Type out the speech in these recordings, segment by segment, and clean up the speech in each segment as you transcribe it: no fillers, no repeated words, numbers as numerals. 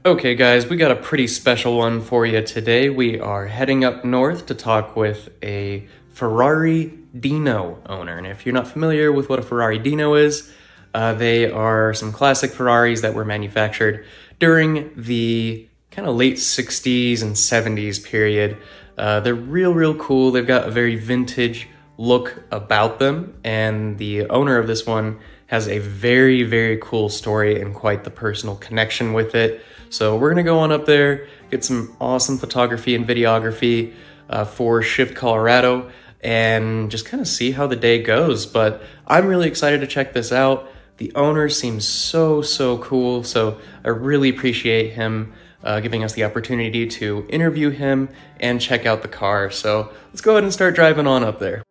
Okay guys, we got a pretty special one for you today. We are heading up north to talk with a Ferrari Dino owner. And if you're not familiar with what a Ferrari Dino is, they are some classic Ferraris that were manufactured during the kind of late 60s and 70s period. They're real cool. They've got a very vintage look about them, and the owner of this one has a very cool story and quite the personal connection with it. So we're gonna go on up there, get some awesome photography and videography for Shift Colorado, and just kind of see how the day goes. But I'm really excited to check this out. The owner seems so cool, so I really appreciate him giving us the opportunity to interview him and check out the car. So let's go ahead and start driving on up there.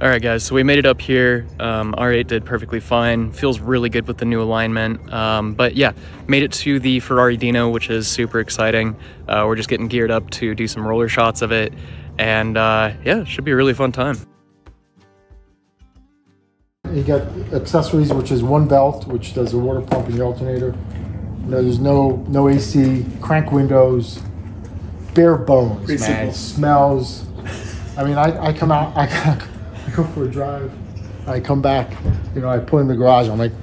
All right guys, so we made it up here. R8 did perfectly fine. Feels really good with the new alignment. But yeah, made it to the Ferrari Dino, which is super exciting. We're just getting geared up to do some roller shots of it. And yeah, it should be a really fun time. You got accessories, which is one belt, which does the water pump and the alternator. There's no AC, crank windows, bare bones, Pretty man. simple. Smells. I mean, I come out, I go for a drive, I come back, you know, I pull in the garage, I'm like,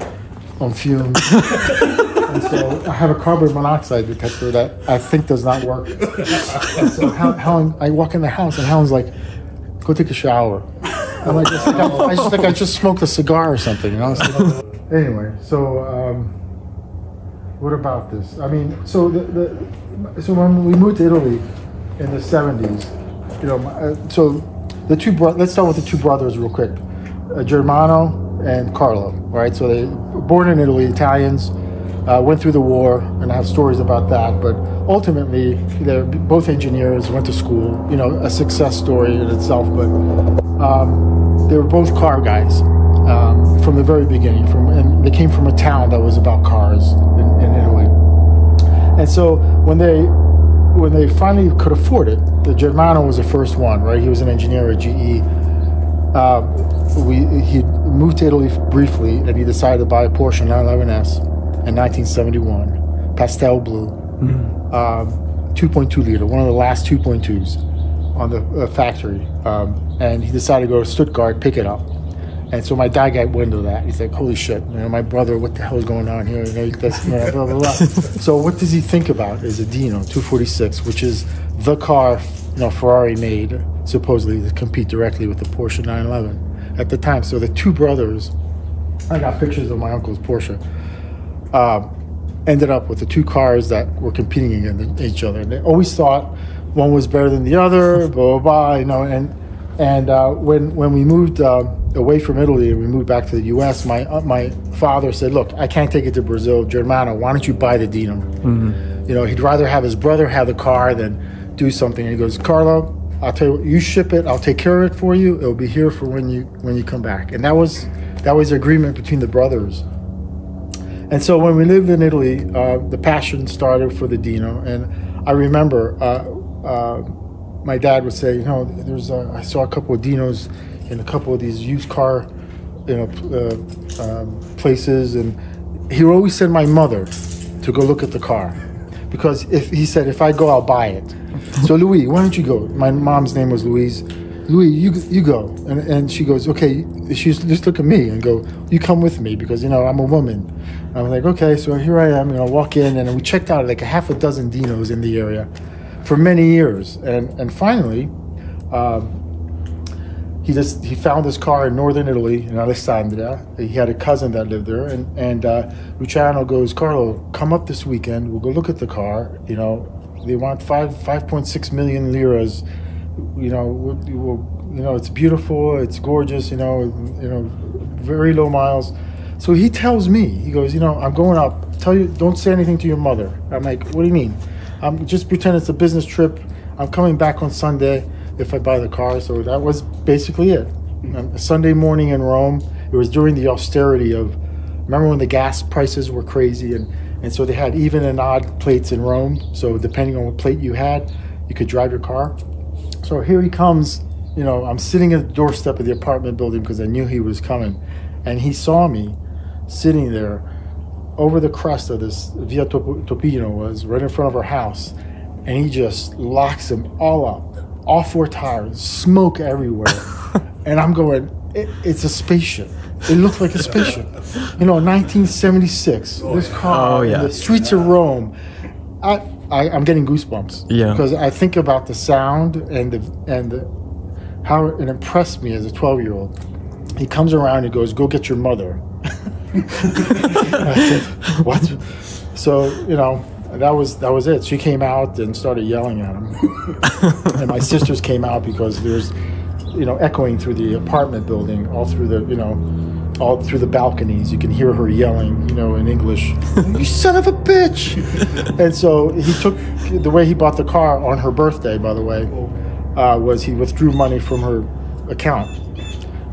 on fumes. And so I have a carbon monoxide detector that I think does not work. And so Helen, I walk in the house and Helen's like, go take a shower. I'm like, I just think I just smoked a cigar or something, you know? So, anyway, so what about this? I mean, so so when we moved to Italy in the 70s, you know, so the let's start with the two brothers real quick, Germano and Carlo, right? So they were born in Italy, Italians, went through the war, and I have stories about that, but ultimately they're both engineers, went to school, you know, a success story in itself, but they were both car guys from the very beginning, and they came from a town that was about cars in Italy. And so when they finally could afford it, the Germano was the first one, right? He was an engineer at GE. He moved to Italy briefly, and he decided to buy a Porsche 911S in 1971, pastel blue, 2.2 liter, one of the last 2.2s on the factory. And he decided to go to Stuttgart, pick it up. And so my dad got wind of that. He's like, holy shit, you know, my brother, what the hell is going on here? You know, that's, you know, blah, blah, blah. So what does he think about is a Dino 246, which is the car, you know, Ferrari made, supposedly, to compete directly with the Porsche 911 at the time. So the two brothers, I got pictures of my uncle's Porsche, ended up with the two cars that were competing against each other. And they always thought one was better than the other, blah, blah, blah, you know, and when we moved away from Italy and we moved back to the U.S., my father said, look, I can't take it to Brazil. Germano, why don't you buy the Dino? You know, he'd rather have his brother have the car than do something. And he goes, Carlo, I'll tell you what, you ship it, I'll take care of it for you. It'll be here for when you come back. And that was the agreement between the brothers. And so when we lived in Italy, the passion started for the Dino. And I remember my dad would say, you know, I saw a couple of Dinos in a couple of these used car, you know, places, and he would always send my mother to go look at the car, because if I go, I'll buy it. So Louis, why don't you go? My mom's name was Louise. Louis, you go, and she goes, okay. She just look at me and go, you come with me, because you know I'm a woman. And I was like, okay. So here I am, you know, walk in, and we checked out like a half a dozen Dinos in the area for many years, and finally, he found this car in northern Italy, in Alessandria. He had a cousin that lived there, and Luciano goes, Carlo, come up this weekend. We'll go look at the car. You know, they want 5.6 million liras. You know, it's beautiful, it's gorgeous. You know, very low miles. So he tells me, he goes, you know, I'm going up. Don't say anything to your mother. I'm like, what do you mean? Just pretend it's a business trip. I'm coming back on Sunday if I buy the car. So that was basically it. A Sunday morning in Rome. It was during the austerity of remember when the gas prices were crazy, and so they had even and odd plates in Rome. So depending on what plate you had, you could drive your car. So here he comes, you know, I'm sitting at the doorstep of the apartment building because I knew he was coming. And he saw me sitting there over the crest of this Via Topino was right in front of our house. And he just locks them all up, all 4 tires, smoke everywhere. And I'm going, it's a spaceship. It looked like a spaceship. You know, 1976, this car in the streets of Rome. I'm getting goosebumps. Yeah. Because I think about the sound and how it impressed me as a 12-year-old. He comes around and goes, "Go get your mother." I said, "What?" So, you know, that was it. She came out and started yelling at him. And my sisters came out because there's, you know, echoing through the apartment building, all through the balconies. You can hear her yelling, you know, in English, "You son of a bitch!" And so he took, the way he bought the car on her birthday, by the way, was he withdrew money from her account,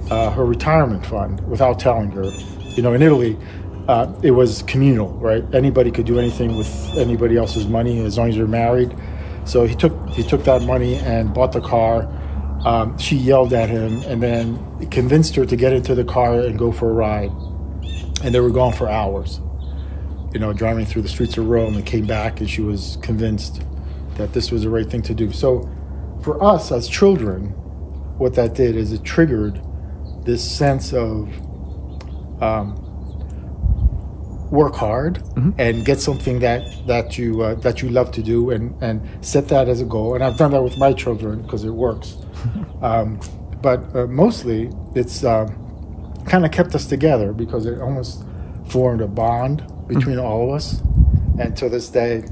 her retirement fund, without telling her. You know, in Italy, it was communal, right? Anybody could do anything with anybody else's money as long as you're married. So he took that money and bought the car. She yelled at him and then convinced her to get into the car and go for a ride. And they were gone for hours, you know, driving through the streets of Rome, and came back and she was convinced that this was the right thing to do. So for us as children, what that did is it triggered this sense of work hard and get something that you love to do, and set that as a goal. And I've done that with my children because it works. But mostly it's kind of kept us together because it almost formed a bond between all of us. And to this day,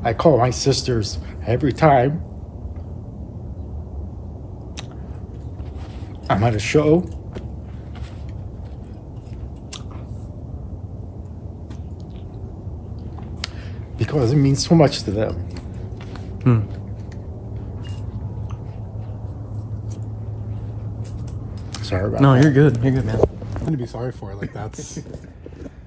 I call my sisters every time I'm at a show. Because it means so much to them. Sorry about that. No, you're good. You're good, man. Nothing to be sorry for. Like that's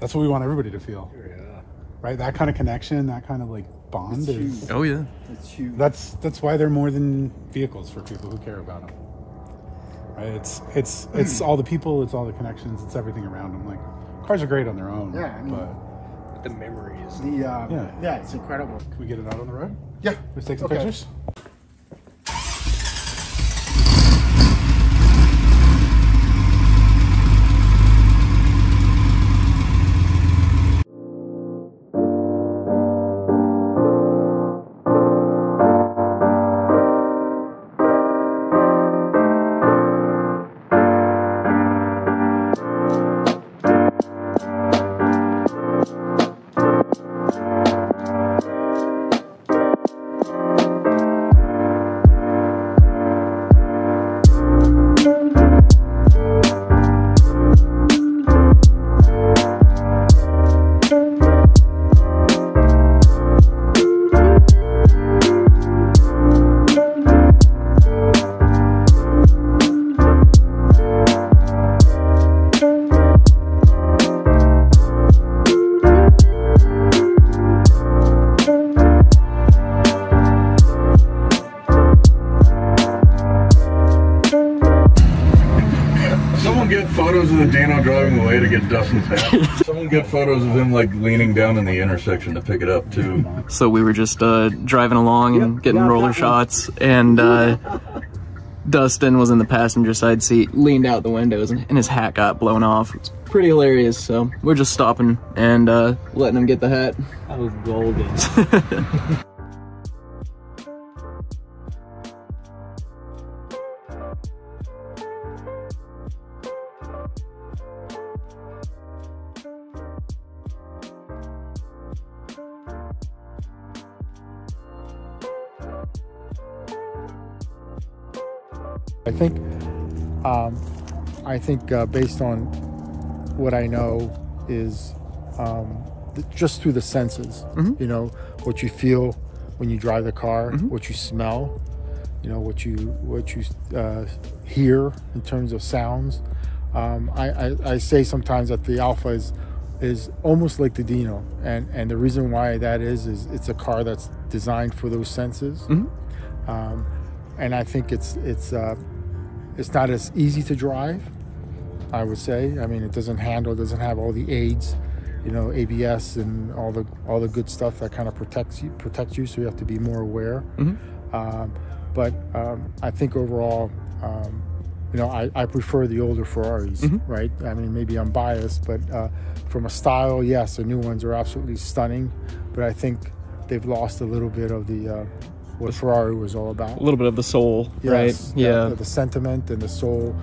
what we want everybody to feel. Yeah. Right? That kind of connection, that kind of like bond is. Oh yeah. It's huge. That's why they're more than vehicles for people who care about them. Right? It's all the people, it's all the connections, it's everything around them. Like cars are great on their own. Yeah, I mean, but the memories. Yeah, it's incredible. Can we get it out on the road? Yeah. Let's take some pictures. Get photos of the Dino driving away to get Dustin's hat. Someone get photos of him like leaning down in the intersection to pick it up too. So we were just driving along and getting roller shots, and Dustin was in the passenger side seat, leaned out the windows, and his hat got blown off. It's pretty hilarious. So we're just stopping and letting him get the hat. That was golden. I think based on what I know is just through the senses, you know, what you feel when you drive the car, what you smell, you know, what you hear in terms of sounds. I say sometimes that the Alpha is almost like the Dino, and the reason why that is it's a car that's designed for those senses. And I think it's not as easy to drive, I would say. I mean, it doesn't have all the aids, you know, ABS and all the good stuff that kind of protects you. So you have to be more aware. But I think overall, you know, I prefer the older Ferraris, right? I mean, maybe I'm biased, but from a style, yes, the new ones are absolutely stunning. But I think they've lost a little bit of the what Ferrari was all about. A little bit of the soul, yes, right? Yeah. The sentiment and the soul.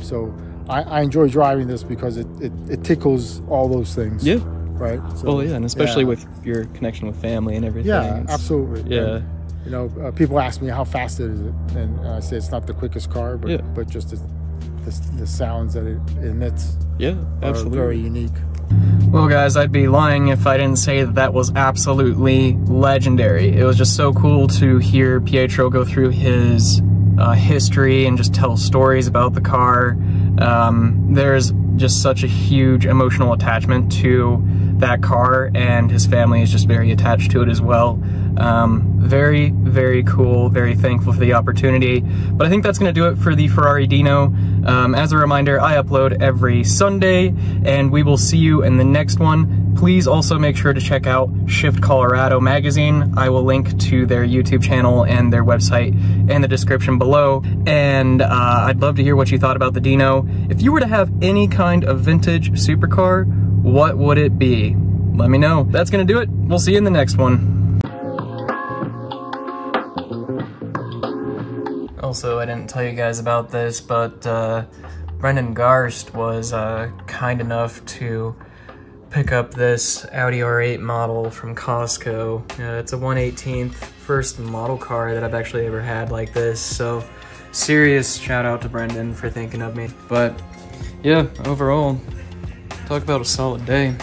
So I enjoy driving this because it tickles all those things. Yeah. Right? So, well, yeah, and especially with your connection with family and everything. Yeah, absolutely. Yeah. And, you know, people ask me how fast is it, and I say it's not the quickest car, but just the sounds that it emits. Yeah, absolutely. Are very unique. Well, guys, I'd be lying if I didn't say that was absolutely legendary. It was just so cool to hear Pietro go through his history and just tell stories about the car. There's just such a huge emotional attachment to that car, and his family is just very attached to it as well. Very, very cool, very thankful for the opportunity. But I think that's going to do it for the Ferrari Dino. As a reminder, I upload every Sunday, and we will see you in the next one. Please also make sure to check out Shift Colorado magazine. I will link to their YouTube channel and their website in the description below. And I'd love to hear what you thought about the Dino. If you were to have any kind of vintage supercar, what would it be? Let me know. That's going to do it. We'll see you in the next one. Also, I didn't tell you guys about this, but Brendan Garst was kind enough to pick up this Audi R8 model from Costco. It's a 1/18th first model car that I've actually ever had like this, so serious shout out to Brendan for thinking of me. But yeah, overall, talk about a solid day.